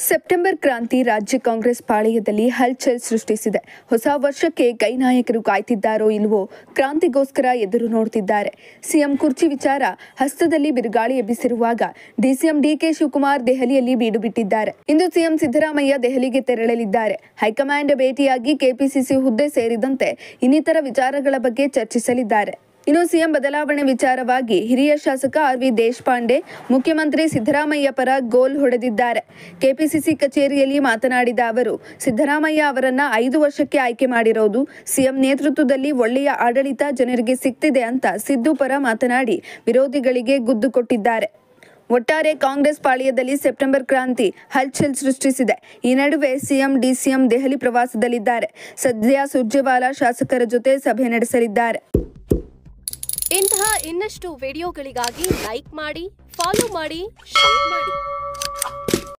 September ಕ್ರಾಂತಿ ರಾಜ್ಯ ಕಾಂಗ್ರೆಸ್ ಪಾಳೆಯದಲ್ಲಿ ಹಲ್ಚಲ್ ಸೃಷ್ಟಿಸಿದೆ. ಹೊಸ ವರ್ಷಕ್ಕೆ ಕೈ ನಾಯಕರು ಕಾಯ್ತಿದ್ದಾರೋ ಇಲ್ವೋ ಕ್ರಾಂತಿಗೋಸ್ಕರ ಎದುರು ನೋಡ್ತಿದ್ದಾರೆ. ಸಿಎಂ ಕುರ್ಚಿ ವಿಚಾರ ಹಸ್ತದಲ್ಲಿ ಬಿರುಗಾಳಿ ಎಬ್ಬಿಸಿರುವಾಗ ಡಿಸಿಎಂ ಡಿಕೆ ಶಿವಕುಮಾರ್ ದೆಹಲಿಯಲ್ಲಿ ಬೀಡು ಬಿಟ್ಟಿದ್ದಾರೆ. ಇಂದು ಸಿಎಂ ಸಿದ್ದರಾಮಯ್ಯ ದೆಹಲಿಗೆ ತೆರಳಲಿದ್ದಾರೆ. ಹೈಕಮಾಂಡ್ ಭೇಟಿಯಾಗಿ ಕೆಪಿಸಿಸಿ ಹುದ್ದೆ ಸೇರಿದಂತೆ ಇನ್ನಿತರ ವಿಚಾರಗಳ ಬಗ್ಗೆ ಚರ್ಚಿಸಲಿದ್ದಾರೆ. ಇನ್ನು ಸಿಎಂ ಬದಲಾವಣೆ ವಿಚಾರವಾಗಿ ಹಿರಿಯ ಶಾಸಕ ಆರ್.ವಿ. ದೇಶಪಾಂಡೆ ಮುಖ್ಯಮಂತ್ರಿ ಸಿದ್ದರಾಮಯ್ಯ ಪರ ಗೋಲ್ ಹೊಡೆದಿದ್ದಾರೆ. ಕೆಪಿಸಿಸಿ ಕಚೇರಿಯಲ್ಲಿ ಮಾತನಾಡಿದ ಅವರು, ಸಿದ್ದರಾಮಯ್ಯ ಅವರನ್ನ 5 ವರ್ಷಕ್ಕೆ ಆಯ್ಕೆ ಮಾಡಿರೋದು ಸಿಎಂ ನೇತೃತ್ವದಲ್ಲಿ ಒಳ್ಳೆಯ ಆಡಳಿತ ಜನರಿಗೆ ಸಿಗ್ತಿದೆ ಅಂತ ಸಿದ್ದು ಪರ ಮಾತನಾಡಿ ವಿರೋಧಿಗಳಿಗೆ ಗುದ್ದು ಕೊಟ್ಟಿದ್ದಾರೆ. ಒಟ್ಟಾರೆ ಕಾಂಗ್ರೆಸ್ ಪಾಳ್ಯದಲ್ಲಿ ಸೆಪ್ಟೆಂಬರ್ ಕ್ರಾಂತಿ ಹಲ್ಚಲ್ ಸೃಷ್ಟಿಸಿದೆ. ಈ ನಡುವೆ ಸಿಎಂ ಡಿಸಿಎಂ ದೆಹಲಿ ಪ್ರವಾಸದಲ್ಲಿದ್ದಾರೆ. ಸದ್ಯ ಸುರ್ಜೇವಾಲಾ ಶಾಸಕರ ಜೊತೆ ಸಭೆ ನಡೆಸಲಿದ್ದಾರೆ. ಇಂತಹ ಇನ್ನಷ್ಟು ವಿಡಿಯೋಗಳಿಗಾಗಿ ಲೈಕ್ ಮಾಡಿ, ಫಾಲೋ ಮಾಡಿ, ಶೇರ್ ಮಾಡಿ.